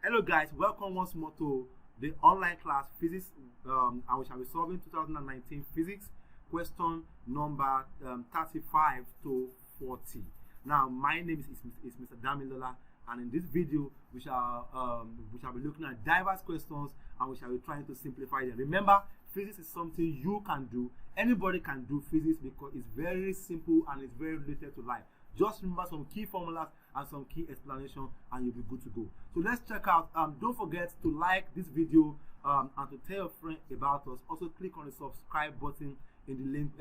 Hello guys, welcome once more to the online class physics, and we shall be solving 2019 physics question number 35 to 40. Now my name is Mr. Damilola, and in this video we shall be looking at diverse questions and we shall be trying to simplify them. Remember, physics is something you can do. Anybody can do physics because it's very simple and it's very related to life. Just remember some key formulas and some key explanation and you'll be good to go. So let's check out. Don't forget to like this video and to tell your friend about us. Also click on the subscribe button in the link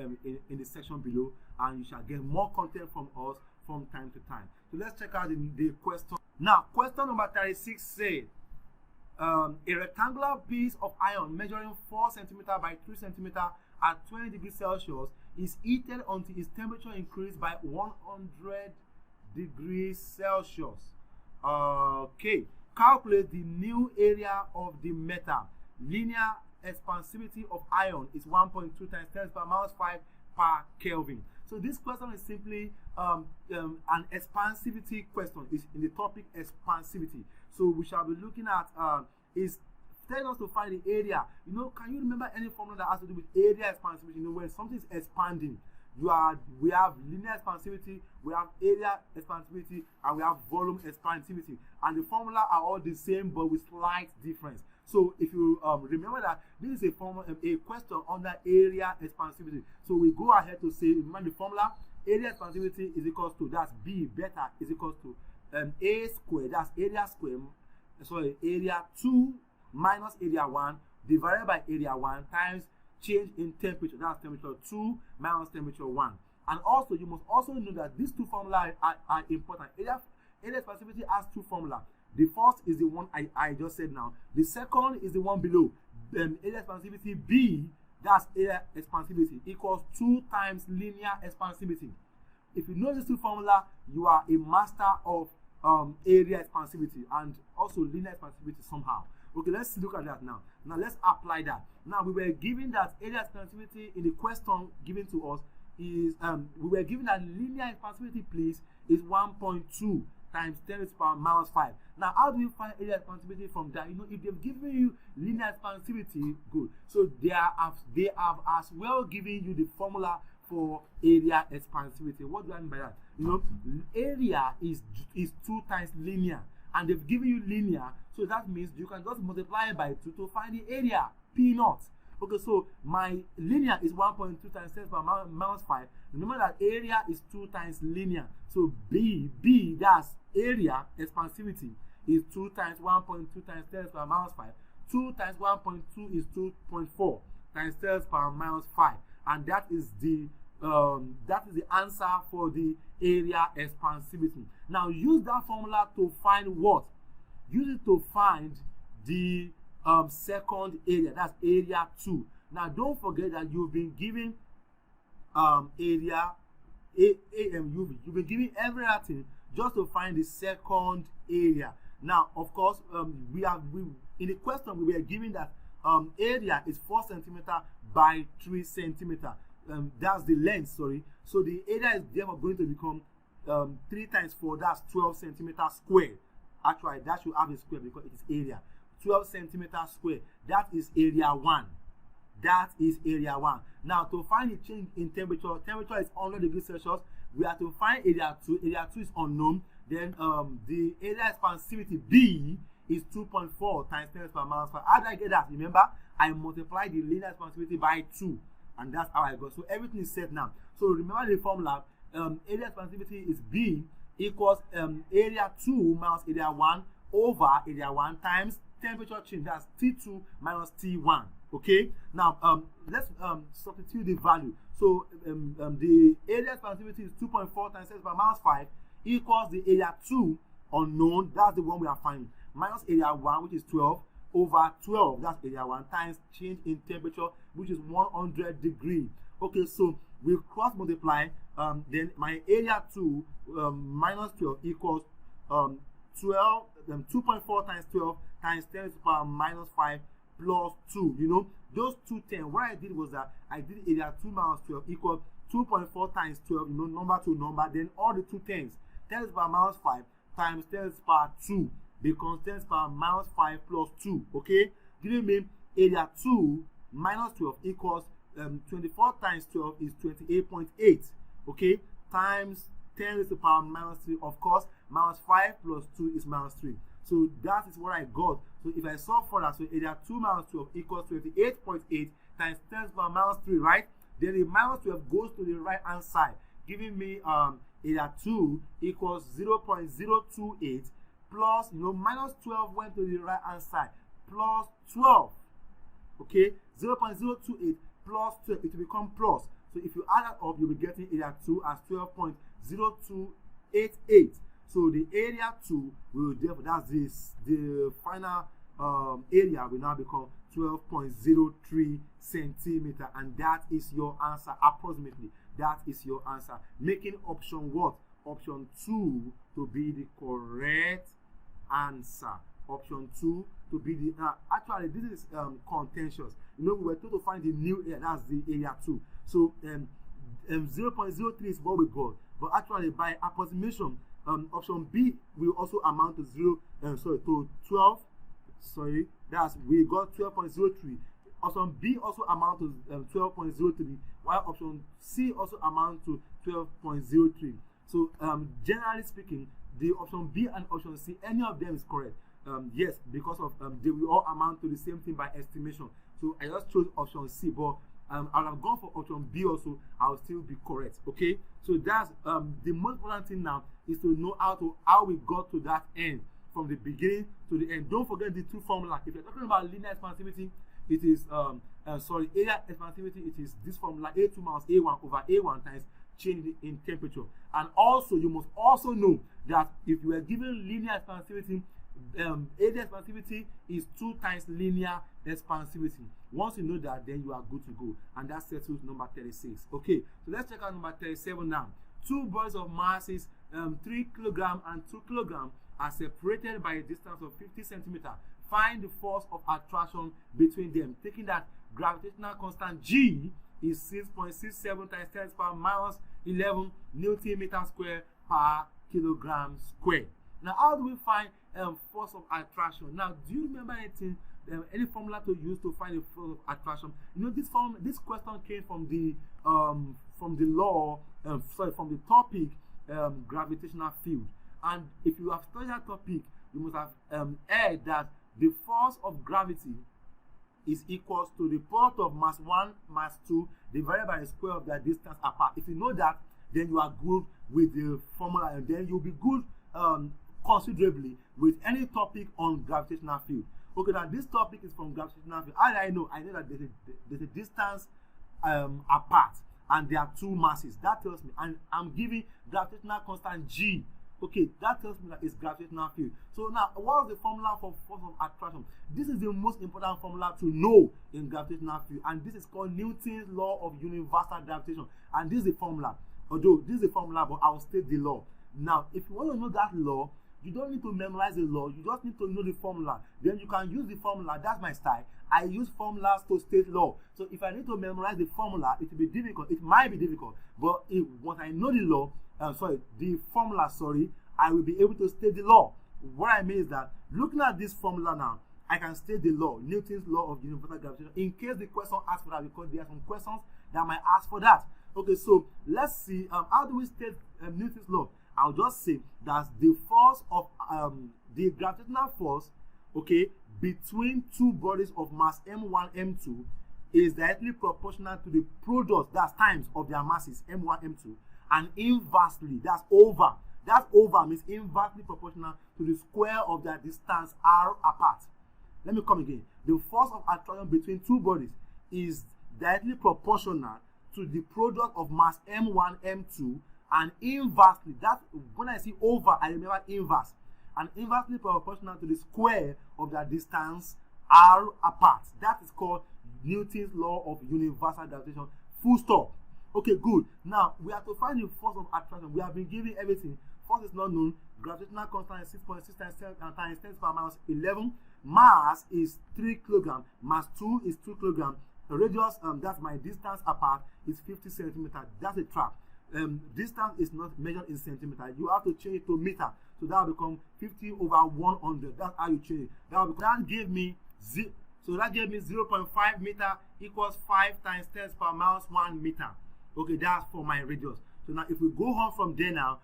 in the section below, and you shall get more content from us from time to time. So let's check out the question. Now question number 36 said a rectangular piece of iron measuring 4 cm by 3 cm at 20 degrees Celsius is heated until its temperature increased by 100 degrees Celsius. Okay, calculate the new area of the metal. Linear expansivity of iron is 1.2 times 10 to the power -5 per Kelvin. So this question is simply an expansivity question. It's in the topic expansivity. So we shall be looking at is telling us to find the area. You know, can you remember any formula that has to do with area expansivity? You know, when something is expanding, we have linear expansivity, we have area expansivity, and we have volume expansivity, and the formula are all the same but with slight difference. So if you remember that this is a formula, a question under area expansivity. So we go ahead to say, remember the formula, area expansivity is equals to, that's B beta is equals to A squared, that's area square, sorry, area 2 minus area 1 divided by area 1 times change in temperature, that's temperature 2 minus temperature 1. And also you must also know that these two formulas are important. Area expansivity has two formulas. The first is the one I just said now. The second is the one below. Area expansivity B, that's area expansivity, equals 2 times linear expansivity. If you know these two formula, you are a master of area expansivity and also linear expansivity somehow. Okay, let's look at that now. Now let's apply that. Now we were given that area expansivity in the question given to us is we were given that linear expansivity, please, is 1.2 times 10 to the power -5. Now how do you find area expansivity from that? You know, if they've given you linear expansivity, good. So they have as well given you the formula for area expansivity. What do I mean by that? You know, area is 2 times linear, and they've given you linear, so that means you can just multiply it by 2 to find the area, P naught. Okay, so my linear is 1.2 times 10 to the power -5. Remember that area is 2 times linear, so B, that's area expansivity, is 2 times 1.2 times 10 to the power -5. 2 times 1.2 is 2.4 times 10 to the power -5, and that is the answer for the area expansivity. Now use that formula to find what? Use it to find the second area, that's area 2. Now don't forget that you've been given area you've been given everything just to find the second area. Now of course in the question we were given that area is 4 cm by 3 cm. That's the length, sorry. So the area is therefore going to become 3 times 4, that's 12 cm squared. Actually, that should have a square because it is area. 12 cm squared. That is area 1. That is area 1. Now, to find the change in temperature, temperature is 100 degrees Celsius. We have to find area 2. Area 2 is unknown. Then the area expansivity B is 2.4 times 10 to the power -5. How did I get that? Remember, I multiplied the linear expansivity by 2. And that's how I got. So everything is set now. So remember the formula. Area expansivity is B equals area 2 minus area 1 over area 1 times temperature change. That's T2 minus T1. Okay. Now let's substitute the value. So the area expansivity is 2.4 times 10 to the power -5 equals the area 2 unknown. That's the one we are finding, minus area 1, which is 12, over 12, that's area 1, times change in temperature, which is 100 degrees. Okay, so we cross multiply, then my area 2 minus 12 equals 2.4 times 12 times 10 to the power -5 plus 2. You know, those two 10, what I did was that I did area 2 minus 12 equals 2.4 times 12, you know, number to number, then all the two 10s, 10 to the power -5 times 10 to the power 2. becomes 10 to the power minus 5 plus 2. Okay, giving me area 2 minus 12 equals 24 times 12 is 28.8. Okay, times 10 to the power minus 3. Of course, minus 5 plus 2 is minus 3. So that is what I got. So if I solve for that, so area 2 minus 12 equals 28.8 times 10 to the power minus 3, right? Then the minus 12 goes to the right hand side, giving me area 2 equals 0.028 plus, minus 12 went to the right hand side, plus 12. Okay, 0.028 plus 12, it will become plus. So if you add that up, you'll be getting area 2 as 12.0288. So the area 2 will therefore, that's this, the final area will now become 12.03 centimeter, and that is your answer approximately. That is your answer, making option what? Option 2 to be the correct answer. Option 2 to be the actually this is contentious. We were told to find the new area, that's the area 2. So 0.03 is what we got, but actually by approximation, option B will also amount to 12. Sorry, that's we got 12.03. Option B also amount to 12.03, while option C also amount to 12.03. So generally speaking, the option B and option C, any of them is correct. Yes, because of they will all amount to the same thing by estimation. So I just chose option C, but I would have gone for option B also. I will still be correct. Okay, so that's the most important thing now is to know how we got to that end from the beginning to the end. Don't forget the two formulas. If you're talking about linear expansivity, it is area expansivity. It is this formula: A2 minus A1 over A1 times change in temperature. And also, you must also know that if you are given linear expansivity, area expansivity is 2 times linear expansivity. Once you know that, then you are good to go, and that settles number 36. Okay, so let's check out number 37 now. Two bodies of masses 3 kg and 2 kg are separated by a distance of 50 centimeters. Find the force of attraction between them, taking that gravitational constant G is 6.67 times 10 to the power minus 11 Newton meter square per kilogram square. Now, how do we find force of attraction? Now, do you remember anything, any formula to use to find the force of attraction? This question came from the law, from the topic gravitational field. And if you have studied that topic, you must have heard that the force of gravity is equals to the product of mass 1, mass 2 divided by the square of their distance apart. If you know that, then you are good with the formula, and then you'll be good considerably with any topic on gravitational field. Okay, now this topic is from gravitational field. How do I know? I know that there's a distance apart, and there are two masses. That tells me, and I'm giving gravitational constant G. Okay, that tells me that it's gravitational field. So now, what is the formula for force of attraction? This is the most important formula to know in gravitational field, and this is called Newton's law of universal gravitation. And this is the formula. Although this is the formula, but I will state the law. Now, if you want to know that law, you don't need to memorize the law. You just need to know the formula. Then you can use the formula. That's my style. I use formulas to state law. So if I need to memorize the formula, it will be difficult. It might be difficult. But once I know the law, the formula, I will be able to state the law. What I mean is that looking at this formula now, I can state the law, Newton's law of universal gravitation, in case the question asks for that, because there are some questions that might ask for that. Okay, so let's see, how do we state Newton's law? I'll just say that the force of the gravitational force, okay, between two bodies of mass m1, m2 is directly proportional to the product, that's times, of their masses m1, m2, and inversely, that's over. That over means inversely proportional to the square of their distance r apart. Let me come again. The force of attraction between two bodies is directly proportional to the product of mass m1, m2, and inversely, that when I see over, I remember inverse, and inversely proportional to the square of their distance r apart. That is called Newton's law of universal gravitation. Full stop. Okay, good. Now we have to find the force of attraction. We have been given everything. Force is not known. Gravitational constant is 6.6 times 10 to the power minus 11. Mass is 3 kg. Mass 2 is 2 kg. The radius, that's my distance apart, is 50 centimeters. That's a trap. Distance is not measured in centimeters. You have to change it to meter. So that will become 50 over 100. That's how you change it. That gave me 0.5 meter equals 5 times 10 per minus 1 meter. Okay, that's for my radius. So now if we go on from there now,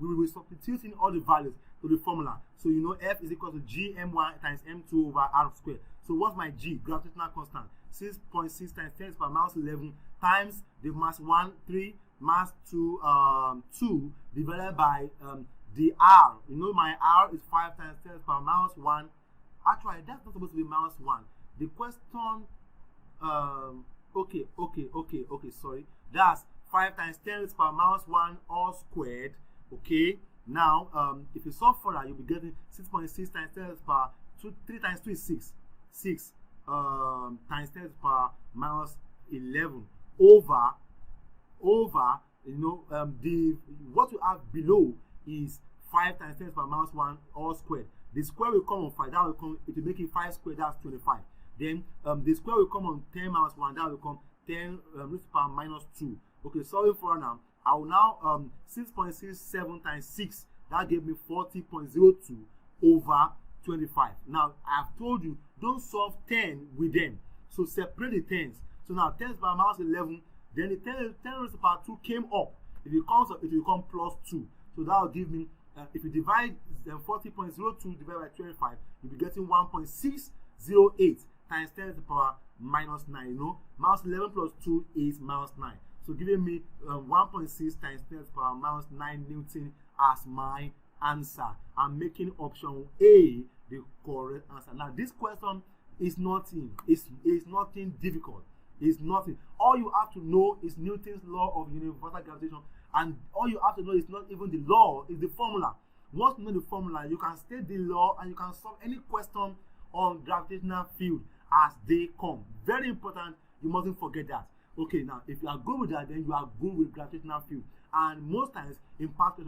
we will be substituting all the values to the formula. So you know F is equal to gm1 times m2 over r squared. So what's my G? Gravitational constant. 6.6 times 10 per minus 11 times the mass 1, 3, mass 2, 2 divided by the R. You know my R is 5 times 10 per minus 1. Actually, that's not supposed to be minus 1. The question, okay, sorry. That's 5 times 10 per minus 1 all squared. Okay, now if you solve further, you'll be getting 6.6 times 10 per 3 times 2 is 6. 6 times 10 per minus 11 over you know the what you have below is 5 times 10 per minus 1 all squared. The square will come on 5, that will come, it will make it 5 squared, that's 25. Then the square will come on 10 minus 1, that will come 10 raised to power minus 2. Okay, solving for now, I will now 6.67 times 6, that gave me 40.02 over 25. Now I've told you don't solve 10 with them, so separate the 10s. So now 10 to the power minus 11, then the 10 raised to the power 2 came up. If it comes up, it will become plus 2. So that will give me if you divide 40.02 divided by 25, you'll be getting 1.608 times 10 to the power minus 9. You know, minus 11 plus 2 is minus 9. So giving me 1.6 times 10 to the power minus 9 Newton as my answer. I'm making option A the correct answer. Now this question is nothing. It's nothing difficult. It's nothing. All you have to know is Newton's law of universal gravitation. And all you have to know is not even the law, is the formula. Once you know the formula, you can state the law and you can solve any question on gravitational field as they come. Very important, you mustn't forget that. Okay, now if you are good with that, then you are good with gravitational field. And most times in past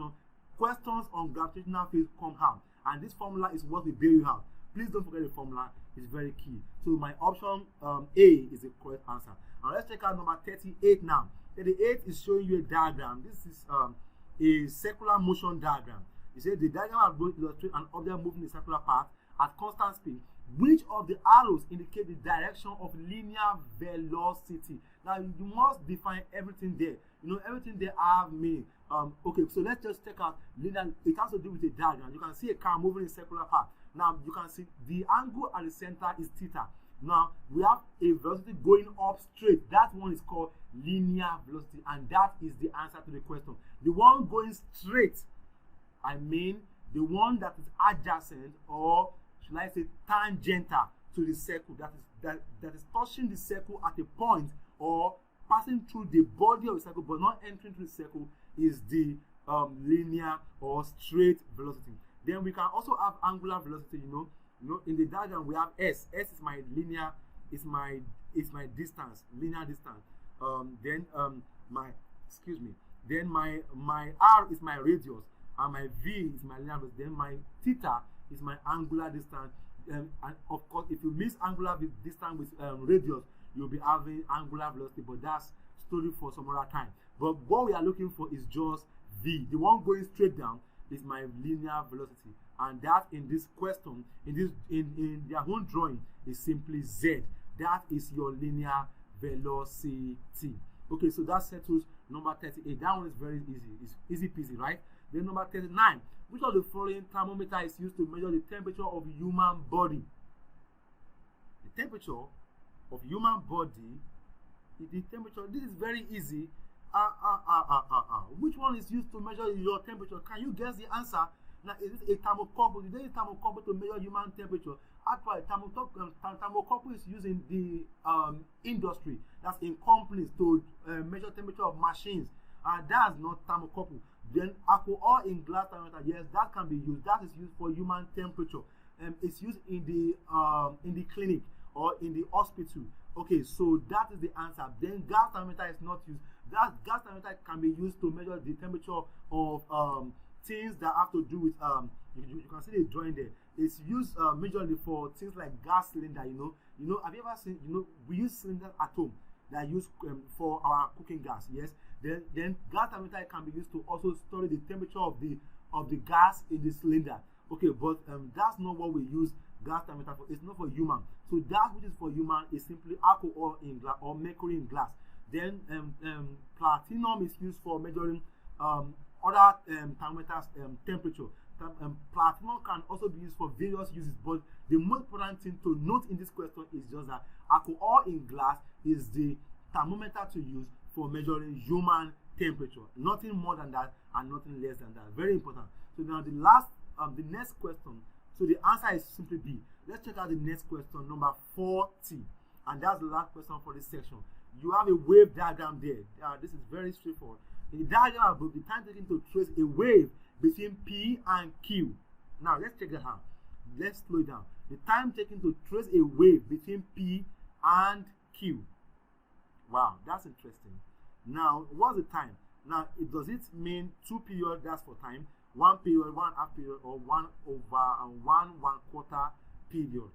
questions on gravitational field come out. And this formula is what will bail you out. Please don't forget the formula, it's very key. So my option A is the correct answer. Now let's check out number 38 now. 38 is showing you a diagram. This is a circular motion diagram. It says the diagram will illustrate an object moving in a circular path at constant speed. Which of the arrows indicate the direction of linear velocity? Now you must define everything there. You know, everything there have meaning. Okay, so let's just check out linear. It has to do with a diagram. You can see a car moving in a circular path. Now you can see the angle at the center is theta. Now we have a velocity going up straight. That one is called linear velocity, and that is the answer to the question. The one going straight, I mean the one that is adjacent, or should I say tangential to the circle, that is touching the circle at a point or passing through the body of the circle but not entering through the circle, is the linear or straight velocity. Then we can also have angular velocity. You know, in the diagram we have S. S is my linear, is my distance, linear distance. Then my R is my radius, and my V is my linear velocity. Then my theta is my angular distance. And of course, if you mix angular distance with radius, you'll be having angular velocity. But that's story for some other time. But what we are looking for is just V. The one going straight down is my linear velocity, and that in this question, in their own drawing, is simply Z. That is your linear velocity. Okay, so that settles number 38. That one is very easy. It's easy peasy, right? Then number 39. Which of the following thermometer is used to measure the temperature of human body? The temperature of human body is the temperature. This is very easy. Which one is used to measure your temperature? Can you guess the answer? Now, is it a thermocouple? Is there a thermocouple to measure human temperature? Actually, thermocouple is used in the industry. That's in companies to measure temperature of machines. That's not thermocouple. Then alcohol in glass thermometer, yes, that can be used. That is used for human temperature. It's used in the clinic or in the hospital. Okay, so that is the answer. Then gas thermometer is not used. That gas thermometer can be used to measure the temperature of things that have to do with you can see the drawing there. It's used majorly for things like gas cylinder. You know, have you ever seen? We use cylinders at home that use for our cooking gas. Yes. Then gas thermometer can be used to also study the temperature of the of the gas in the cylinder. Okay, but that's not what we use gas thermometer for. It's not for human. So that which is for human is simply alcohol in glass or mercury in glass. Then platinum is used for measuring other thermometers temperature. Platinum can also be used for various uses, but the most important thing to note in this question is just that alcohol in glass is the thermometer to use for measuring human temperature. Nothing more than that and nothing less than that. Very important. So now the next question. So the answer is simply B. Let's check out the next question, number 40, and that's the last question for this section. You have a wave diagram there. This is very straightforward. In the diagram above, the time taken to trace a wave between P and Q. Now let's check that out. Let's slow it down. The time taken to trace a wave between P and Q. Wow, that's interesting. Now, what's the time? Now, does it mean 2 periods? That's for time. 1 period, 1/2 period, or 1/4 period,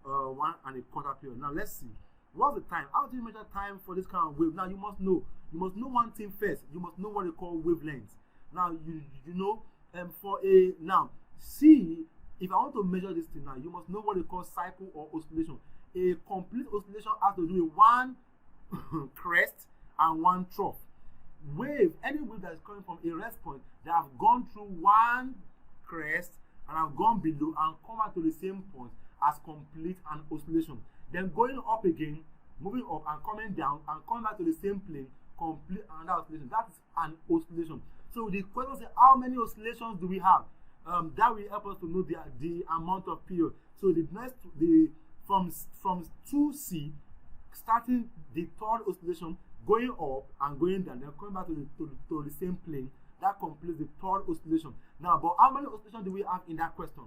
1 1/4 period. Now let's see. What's the time? How do you measure time for this kind of wave? Now you must know one thing first. You must know what they call wavelengths. Now you know now see, if I want to measure this thing now, you must know what they call cycle or oscillation. A complete oscillation has to do with one crest and one trough. Any wave that is coming from a rest point, they have gone through one crest and have gone below and come back to the same point as complete an oscillation. Then going up again, moving up and coming down and coming back to the same plane, complete another oscillation. That is an oscillation. So the question says, how many oscillations do we have? That will help us to know the amount of period. So from 2C, starting the third oscillation, going up and going down, then coming back to the same plane, that completes the third oscillation. Now, but how many oscillations do we have in that question?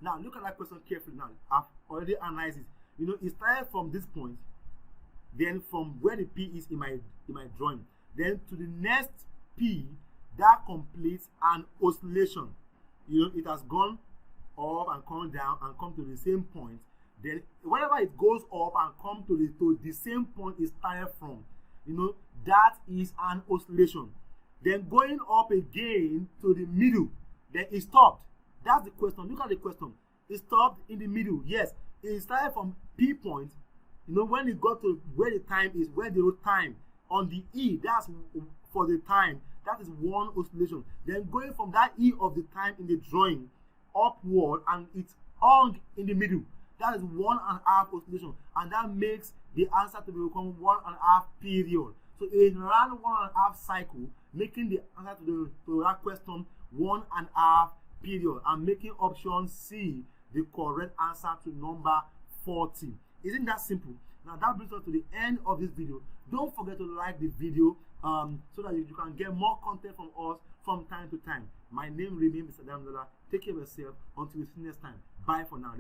Now, look at that question carefully. Now, I've already analyzed it. You know, it started from this point, then from where the P is in my drawing, then to the next P, that completes an oscillation. You know, it has gone up and come down and come to the same point. Then whenever it goes up and come to the same point it started from, you know, that is an oscillation. Then going up again to the middle, then it stopped. That's the question. Look at the question. It stopped in the middle. Yes, it started from P point. You know, when it got to where the time is, where the time on the E, that's for the time. That is one oscillation. Then going from that E of the time in the drawing upward, and it's hung in the middle. That is 1.5 oscillation, and that makes the answer to become 1.5 period. So it ran 1.5 cycle, making the answer to that question 1.5 period, and making option C the correct answer to number 40. Isn't that simple? Now that brings us to the end of this video. Don't forget to like the video so that you can get more content from us from time to time. My name remains Mr. Damdala. Take care of yourself until we see you next time. Bye for now.